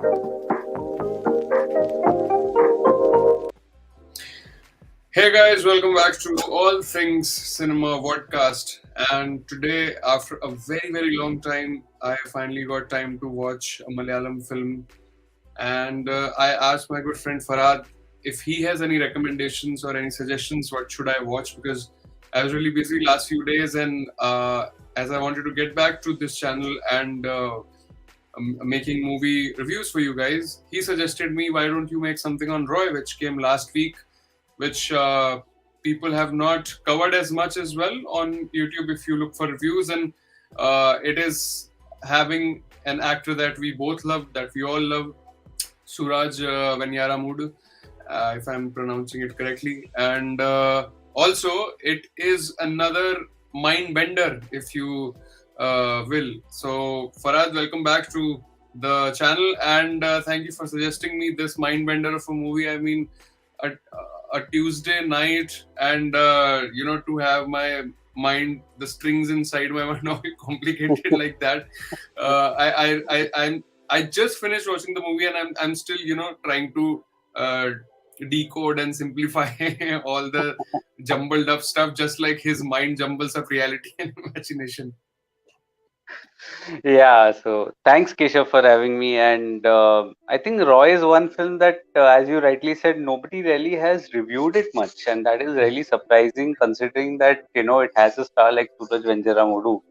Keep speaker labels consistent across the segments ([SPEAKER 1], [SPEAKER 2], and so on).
[SPEAKER 1] Hey guys, welcome back to All Things Cinema podcast. And today, after a very long time, I finally got time to watch a Malayalam film. And I asked my good friend Farhad if he has any recommendations or any suggestions. What should I watch? Because I was really busy last few days, and as I wanted to get back to this channel and making movie reviews for you guys, he suggested me, why don't you make something on Roy, which came last week, which people have not covered as much as well on YouTube if you look for reviews. And it is having an actor that we both love, that we all love, Suraj Venjaramoodu, if I'm pronouncing it correctly. And also, it is another mind bender, if you will. So, Farhad, welcome back to the channel, and thank you for suggesting me this mind bender of a movie. I mean, a Tuesday night, and to have my mind, the strings inside my mind not be complicated like that. I just finished watching the movie, and I'm still trying to decode and simplify all the jumbled up stuff, just like his mind jumbles up reality and imagination.
[SPEAKER 2] Yeah, so thanks, Keshav, for having me. And I think Roy is one film that, as you rightly said, nobody really has reviewed it much, and that is really surprising considering that it has a star like Suraj Venjaramoodu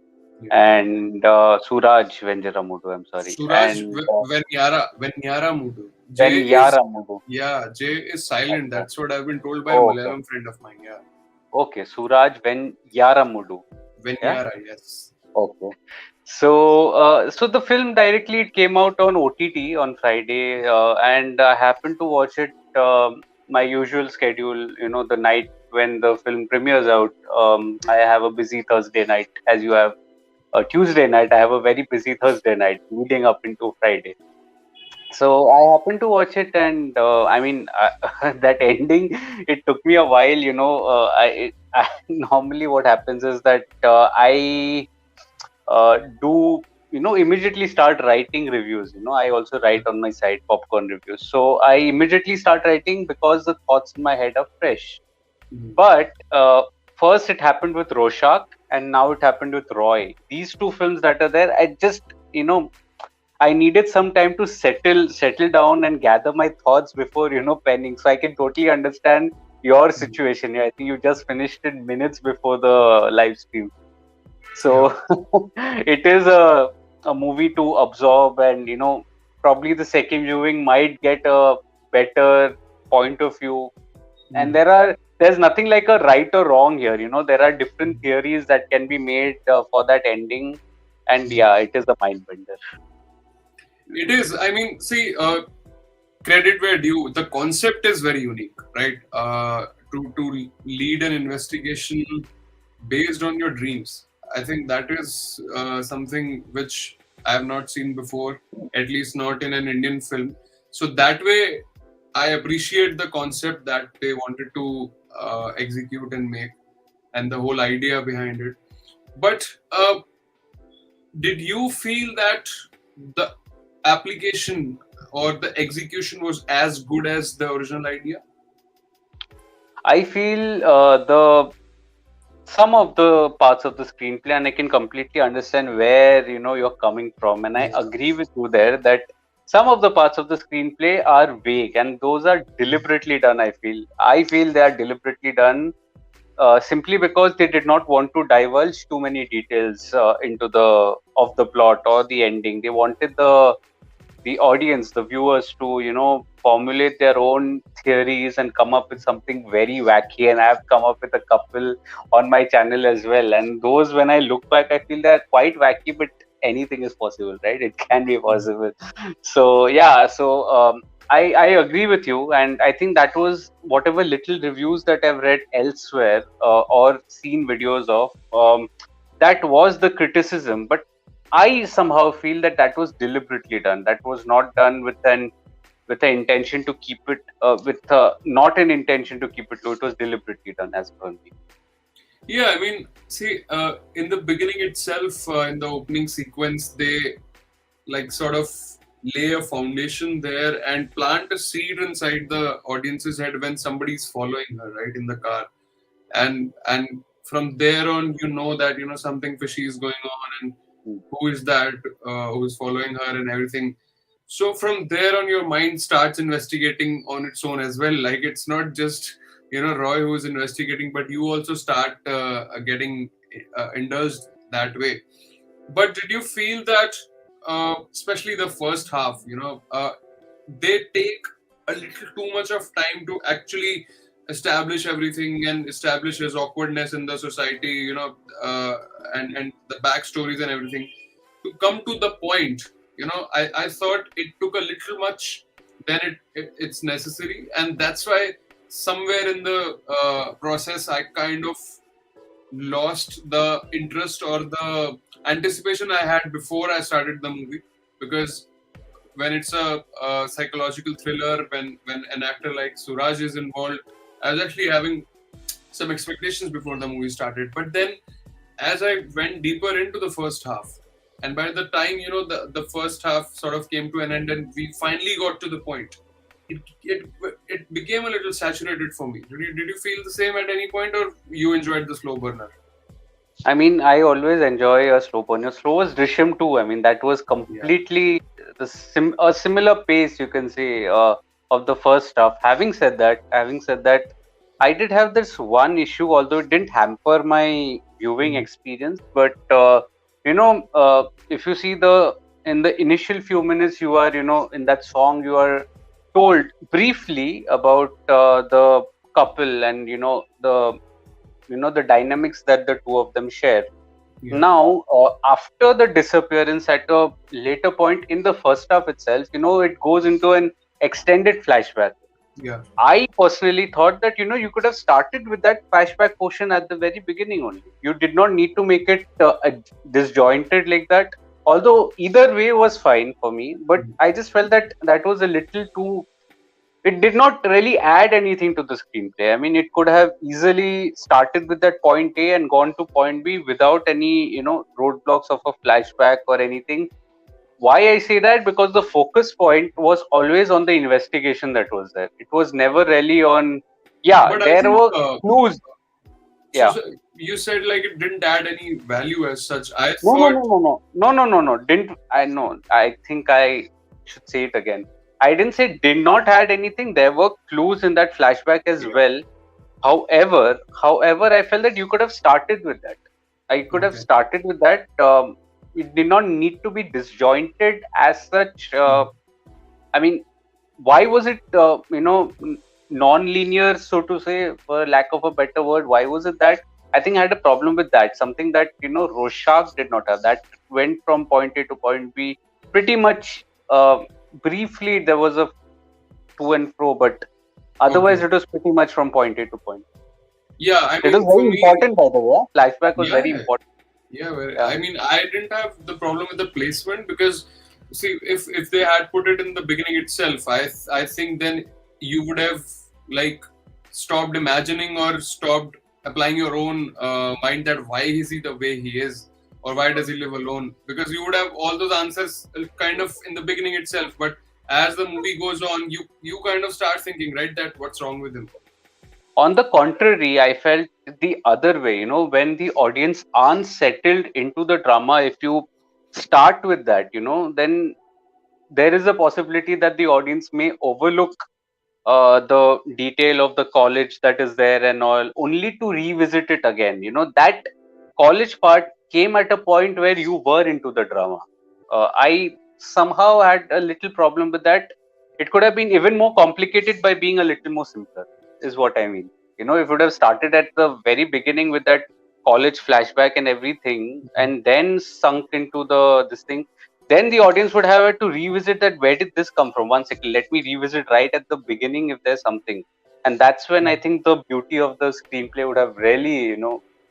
[SPEAKER 1] Yeah.
[SPEAKER 2] and Suraj Venjaramoodu. I'm sorry,
[SPEAKER 1] Suraj
[SPEAKER 2] and
[SPEAKER 1] Venyaramoodu.
[SPEAKER 2] Venjaramoodu.
[SPEAKER 1] J is silent.
[SPEAKER 2] Okay.
[SPEAKER 1] That's what I've been told by a
[SPEAKER 2] Oh, okay.
[SPEAKER 1] Malayalam friend of mine. Yeah,
[SPEAKER 2] Okay, Suraj Venjaramoodu. Yeah.
[SPEAKER 1] Venyara. Yes.
[SPEAKER 2] Okay. So the film directly it came out on OTT on Friday, and I happened to watch it my usual schedule. The night when the film premieres out. I have a busy Thursday night, as you have a Tuesday night. I have a very busy Thursday night leading up into Friday. So I happened to watch it, and I mean that ending. It took me a while. Normally what happens is that I do immediately start writing reviews. I also write on my site popcorn reviews, so I immediately start writing because the thoughts in my head are fresh. But first it happened with Rorschach, and now it happened with Roy. These two films that are there, I just I needed some time to settle down and gather my thoughts before penning, so I can totally understand your situation. I think you just finished it minutes before the live stream. So it is a movie to absorb, and probably the second viewing might get a better point of view. And there's nothing like a right or wrong here. There are different theories that can be made for that ending, and yeah, it is a mind bender.
[SPEAKER 1] It is. I mean, see, credit where due. The concept is very unique, right? To lead an investigation based on your dreams. I think that is something which I have not seen before, at least not in an Indian film. So that way, I appreciate the concept that they wanted to execute and make, and the whole idea behind it. But did you feel that the application or the execution was as good as the original idea?
[SPEAKER 2] I feel the some of the parts of the screenplay, and I can completely understand where you're coming from, and I agree with you there that some of the parts of the screenplay are vague, and those are deliberately done. I feel they are deliberately done simply because they did not want to divulge too many details into the plot or the ending. They wanted the audience, the viewers, to formulate their own theories and come up with something very wacky. And I've come up with a couple on my channel as well. And those, when I look back, I feel they're quite wacky, but anything is possible, right? It can be possible. So yeah, so I agree with you, and I think that was whatever little reviews that I've read elsewhere or seen videos of. That was the criticism, but I somehow feel that was deliberately done. That was not done with an intention to keep it not an intention to keep it low. It was deliberately done, as per me.
[SPEAKER 1] Yeah, I mean, see, in the beginning itself, in the opening sequence, they like sort of lay a foundation there and plant a seed inside the audience's head when somebody's following her, right, in the car. And from there on, you know that, you know, something fishy is going on, and
[SPEAKER 2] Mm.
[SPEAKER 1] who is that who is following her and everything. So from there on, your mind starts investigating on its own as well. Like, it's not just, you know, Roy who is investigating, but you also start getting indulged that way. But did you feel that, especially the first half, you know, they take a little too much of time to actually establish everything and establish his awkwardness in the society, you know, and the backstories and everything to come to the point? You know, I thought it took a little much than it's necessary, and that's why somewhere in the process I kind of lost the interest or the anticipation I had before I started the movie. Because when it's a psychological thriller, when an actor like Suraj is involved, I was actually having some expectations before the movie started. But then, as I went deeper into the first half, and by the time, you know, the first half sort of came to an end and we finally got to the point, it became a little saturated for me. Did you feel the same at any point, or you enjoyed the slow burner?
[SPEAKER 2] I mean, I always enjoy a slow burner. Slow was Drishyam too. I mean, that was
[SPEAKER 1] Yeah.
[SPEAKER 2] completely a similar pace, you can say, of the first half. Having said that, I did have this one issue, although it didn't hamper my viewing
[SPEAKER 1] Mhm.
[SPEAKER 2] experience. But if you see in the initial few minutes, you are, in that song, you are told briefly about the couple, and the dynamics that the two of them share.
[SPEAKER 1] Yeah.
[SPEAKER 2] Now, after the disappearance at a later point in the first half itself, it goes into an extended flashback.
[SPEAKER 1] Yeah.
[SPEAKER 2] I personally thought that, you could have started with that flashback portion at the very beginning only. You did not need to make it disjointed like that. Although either way was fine for me, but I just felt that that was a little too. It did not really add anything to the screenplay. I mean, it could have easily started with that point A and gone to point B without any, roadblocks of a flashback or anything. Why I say that? Because the focus point was always on the investigation that was there. It was never really on, yeah,
[SPEAKER 1] But I
[SPEAKER 2] there
[SPEAKER 1] think
[SPEAKER 2] were clues.
[SPEAKER 1] so,
[SPEAKER 2] Yeah.
[SPEAKER 1] so you said like it didn't add any value as such. I
[SPEAKER 2] No, no,
[SPEAKER 1] thought.
[SPEAKER 2] no, no, no, no, no, no, no. Didn't I know? I think I should say it again. I didn't say did not add anything. There were clues in that flashback as
[SPEAKER 1] Yeah.
[SPEAKER 2] well. However, I felt that you could have started with that. I could have
[SPEAKER 1] Okay.
[SPEAKER 2] started with that. It did not need to be disjointed as such. I mean, why was it, non-linear, so to say, for lack of a better word? Why was it that? I think I had a problem with that. Something that, Rorschach did not have. That went from point A to point B pretty much briefly. There was a to and fro, but otherwise,
[SPEAKER 1] Okay.
[SPEAKER 2] it was pretty much from point A to point.
[SPEAKER 1] Yeah. I
[SPEAKER 2] It was
[SPEAKER 1] mean, for
[SPEAKER 2] very
[SPEAKER 1] me,
[SPEAKER 2] important, by the way. Flashback was
[SPEAKER 1] yeah,
[SPEAKER 2] very important.
[SPEAKER 1] yeah.
[SPEAKER 2] Yeah.
[SPEAKER 1] I mean, I didn't have the problem with the placement because, see, if they had put it in the beginning itself, I think then you would have like stopped imagining or stopped applying your own mind that why is he the way he is, or why does he live alone, because you would have all those answers kind of in the beginning itself. But as the movie goes on, you kind of start thinking, right, that what's wrong with him.
[SPEAKER 2] On the contrary, I felt the other way. When the audience aren't settled into the drama, if you start with that, then there is a possibility that the audience may overlook the detail of the college that is there and all, only to revisit it again. That college part came at a point where you were into the drama. I somehow had a little problem with that. It could have been even more complicated by being a little more simpler, is what I mean. If it would have started at the very beginning with that college flashback and everything, and then sunk into this thing, then the audience would have to revisit that. Where did this come from? One second, let me revisit right at the beginning if there's something. And that's when I think the beauty of the screenplay would have really,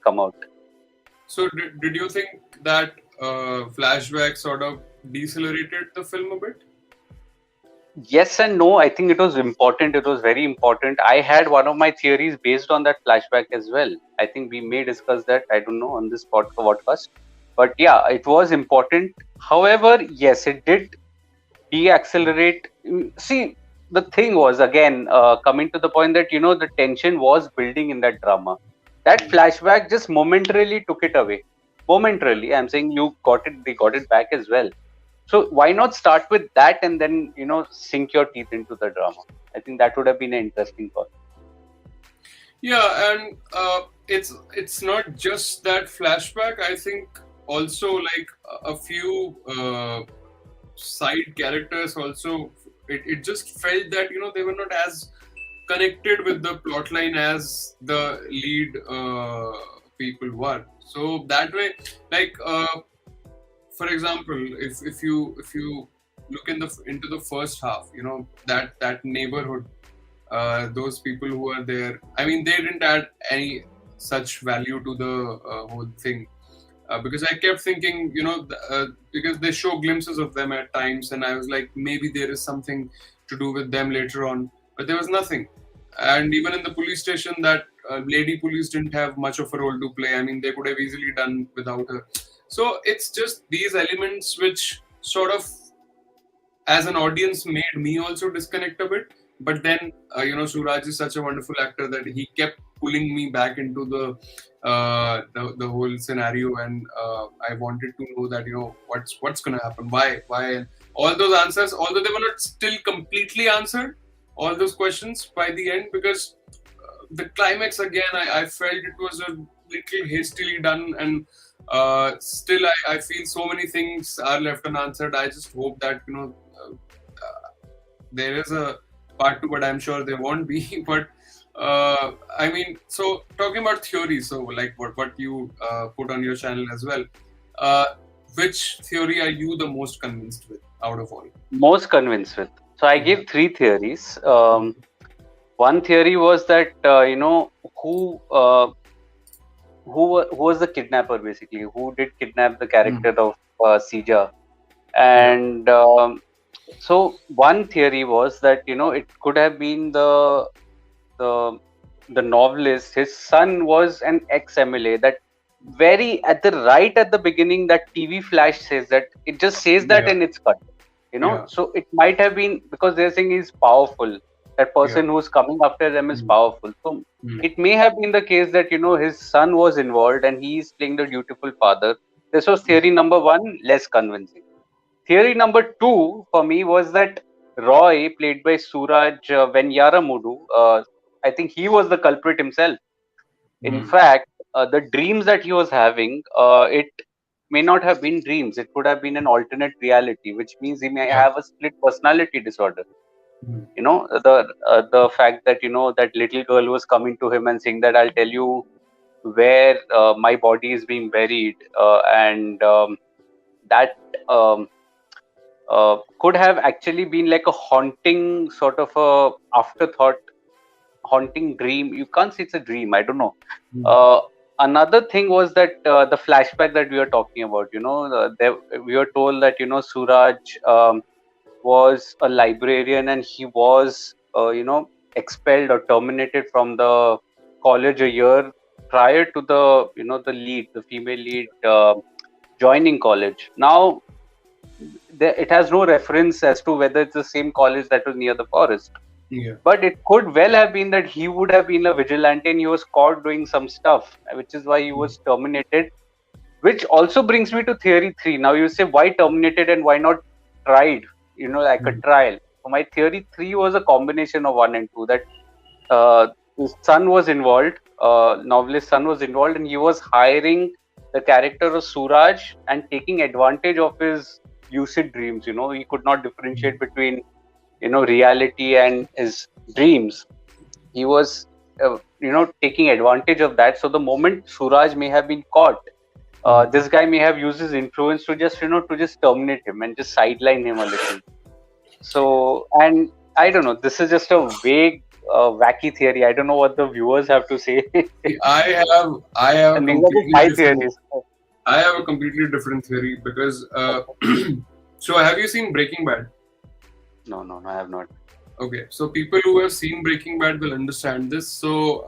[SPEAKER 2] come out.
[SPEAKER 1] So did you think that flashback sort of decelerated the film a bit?
[SPEAKER 2] Yes and no. I think it was important. It was very important. I had one of my theories based on that flashback as well. I think we may discuss that, I don't know, on this podcast. But yeah, it was important. However, yes, it did de-accelerate. See, the thing was, again, coming to the point that, the tension was building in that drama. That flashback just momentarily took it away. Momentarily, I'm saying they got it back as well. So why not start with that and then, sink your teeth into the drama? I think that would have been an interesting call.
[SPEAKER 1] Yeah, and it's not just that flashback. I think also like a few side characters also. It just felt that they were not as connected with the plotline as the lead people were. So that way, like for example, if you look into the first half, that neighborhood, those people who are there, I mean, they didn't add any such value to the whole thing, because I kept thinking, because they show glimpses of them at times, and I was like, maybe there is something to do with them later on, but there was nothing. And even in the police station, that lady police didn't have much of a role to play. I mean, they could have easily done without her. So it's just these elements which sort of, as an audience, made me also disconnect a bit. But then, Suraj is such a wonderful actor that he kept pulling me back into the whole scenario, and I wanted to know that what's going to happen, why, and all those answers, although they were not still completely answered, all those questions by the end, because the climax again, I felt it was a little hastily done, and still I feel so many things are left unanswered. I just hope that there is a part 2, but I'm sure there won't be. But I mean, so talking about theory, so like what you put on your channel as well, which theory are you the most convinced with out of all?
[SPEAKER 2] Most convinced with. So I gave 3 theories. One theory was that who was the kidnapper, basically, who did kidnap the character of Sija, and so one theory was that it could have been the novelist. His son was an ex-MLA. That at the beginning, that TV flash says that, it just says that, and it's cut. So it might have been because they're saying he's powerful. That person who's coming after them is powerful. So it may have been the case that his son was involved and he's playing the dutiful father. This was theory number 1, less convincing. Theory number 2 for me was that Roy, played by Suraj Venjaramoodu, I think he was the culprit himself. In fact, the dreams that he was having, it may not have been dreams. It could have been an alternate reality, which means he may have a split personality disorder. The fact that that little girl was coming to him and saying that, I'll tell you where my body is being buried, and that could have actually been like a haunting sort of a afterthought, haunting dream. You can't say it's a dream, I don't know. Another thing was that the flashback that we were talking about, we were told that Suraj was a librarian, and he was expelled or terminated from the college a year prior to the female lead joining college. Now it has no reference as to whether it's the same college that was near the forest. But it could well have been that he would have been a vigilante and he was caught doing some stuff, which is why he was terminated. Which also brings me to theory 3. Now you say, why terminated and why not tried? Like a trial. So my theory 3 was a combination of 1 and 2. That his son was involved, novelist's son was involved, and he was hiring the character of Suraj and taking advantage of his lucid dreams. He could not differentiate between reality and his dreams. He was taking advantage of that. So the moment Suraj may have been caught, this guy may have used his influence to just terminate him and just sideline him a little. So, and I don't know, this is just a vague wacky theory. I don't know what the viewers have to say.
[SPEAKER 1] I have
[SPEAKER 2] and these are my theories.
[SPEAKER 1] I have a completely different theory because so have you seen Breaking Bad?
[SPEAKER 2] No, I have not.
[SPEAKER 1] Okay, so people who have seen Breaking Bad will understand this. So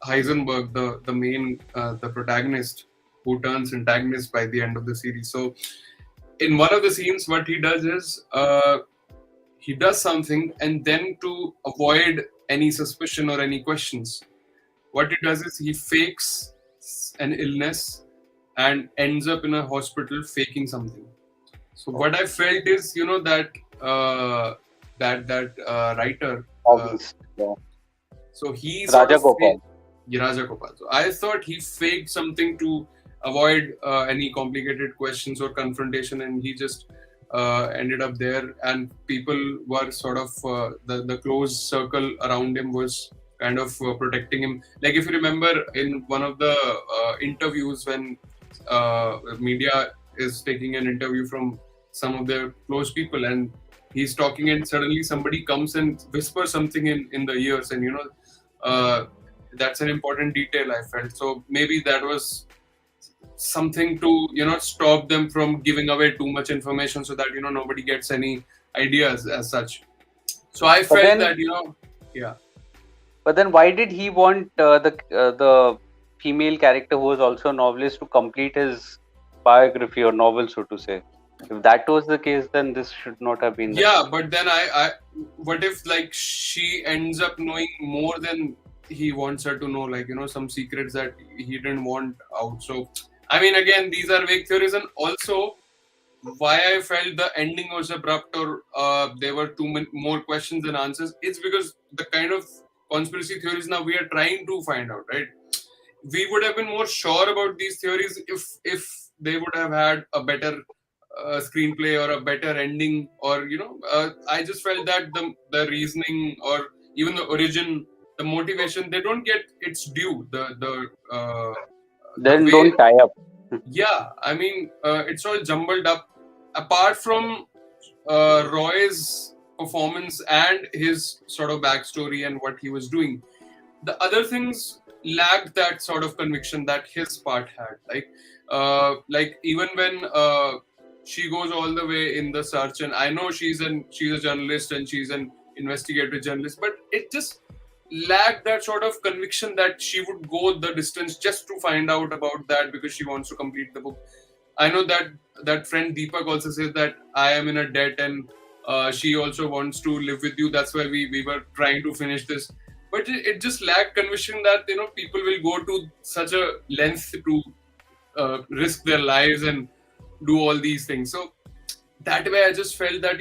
[SPEAKER 1] Heisenberg, the main the protagonist who turns antagonist by the end of the series. So in one of the scenes, what he does is he does something, and then to avoid any suspicion or any questions, what he does is he fakes an illness and ends up in a hospital faking something. So what I felt is, that writer.
[SPEAKER 2] Obvious. Yeah.
[SPEAKER 1] So he sort
[SPEAKER 2] Raja
[SPEAKER 1] of
[SPEAKER 2] Gopal.
[SPEAKER 1] Raja Gopal. So I thought he faked something to avoid any complicated questions or confrontation, and he just ended up there. And people were sort of the close circle around him was kind of protecting him. Like if you remember in one of the interviews when media is taking an interview from some of their close people, and he's talking, and suddenly somebody comes and whispers something in the ears, and that's an important detail I felt. So maybe that was something to stop them from giving away too much information, so that nobody gets any ideas as such. So I felt
[SPEAKER 2] then,
[SPEAKER 1] that yeah.
[SPEAKER 2] But then, why did he want the female character who was also a novelist to complete his biography or novel, so to say? If that was the case, then this should not have been.
[SPEAKER 1] Yeah, but then I what if like she ends up knowing more than he wants her to know, like some secrets that he didn't want out. So I mean, again, these are vague theories, and also why I felt the ending was abrupt, or there were too many more questions than answers. It's because the kind of conspiracy theories now we are trying to find out, right? We would have been more sure about these theories if they would have had a better screenplay or a better ending, or I just felt that the reasoning or even the origin, the motivation, they don't get its due. The
[SPEAKER 2] Then
[SPEAKER 1] way,
[SPEAKER 2] don't tie up.
[SPEAKER 1] yeah, I mean, it's all jumbled up. Apart from Roy's performance and his sort of backstory and what he was doing, the other things lacked that sort of conviction that his part had. Like even when she goes all the way in the search, and I know she's a journalist and she's an investigative journalist, but it just lacked that sort of conviction that she would go the distance just to find out about that because she wants to complete the book. I know that friend Deepak also says that I am in a debt, and she also wants to live with you. That's why we were trying to finish this. But it just lacked conviction that people will go to such a length to risk their lives and do all these things. So that way I just felt that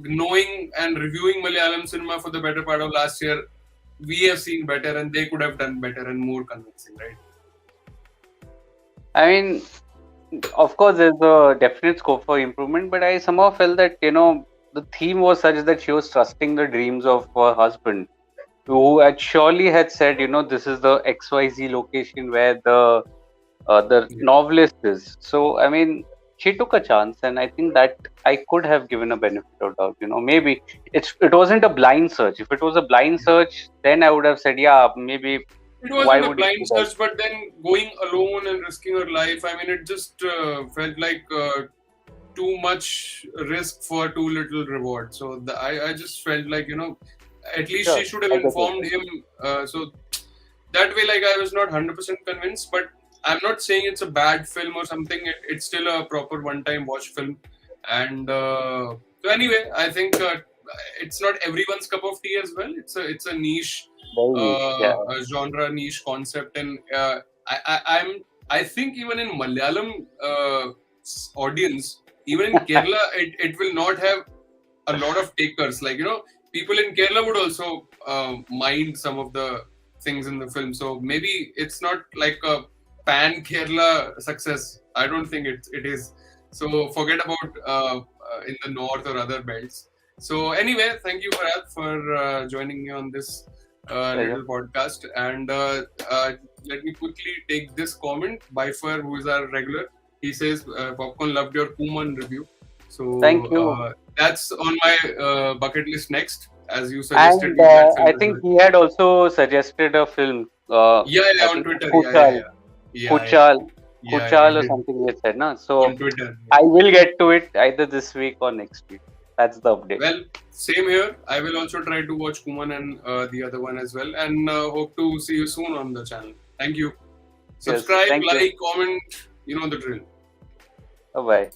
[SPEAKER 1] knowing and reviewing Malayalam cinema for the better part of last year, we have seen better, and they could have done better and more convincing, right?
[SPEAKER 2] I mean, of course, there's a definite scope for improvement, but I somehow felt that the theme was such that she was trusting the dreams of her husband, who had surely had said, this is the XYZ location where the novelist is. So I mean, she took a chance, and I think that I could have given a benefit of doubt. Maybe it wasn't a blind search. If it was a blind search, then I would have said, yeah, maybe.
[SPEAKER 1] It wasn't a blind search, but then going alone and risking her life, I mean, it just felt like too much risk for too little reward. So I just felt like, at least she should have informed him. So that way, like, I was not 100% convinced, but I'm not saying it's a bad film or something. It's still a proper one-time watch film. And so anyway, I think it's not everyone's cup of tea as well. It's a niche, a genre niche concept, and I think even in Malayalam audience, even in Kerala, it will not have a lot of takers. Like people in Kerala would also mind some of the things in the film. So maybe it's not like a pan Kerala success. I don't think it is. So forget about in the north or other belts. So anyway, thank you Farhad for joining me on this little podcast. And let me quickly take this comment by Far, who is our regular. He says, Popcorn loved your Kuman review. So
[SPEAKER 2] thank you.
[SPEAKER 1] That's on my bucket list next, as you suggested.
[SPEAKER 2] And I think he had also suggested a film.
[SPEAKER 1] On Twitter.
[SPEAKER 2] Kuchal or something he said, no? So on Twitter, I will get to it either this week or next week. That's the update.
[SPEAKER 1] Well, same here. I will also try to watch Kuman and the other one as well, and hope to see you soon on the channel. Thank you. Subscribe, comment, you know the drill.
[SPEAKER 2] Bye bye.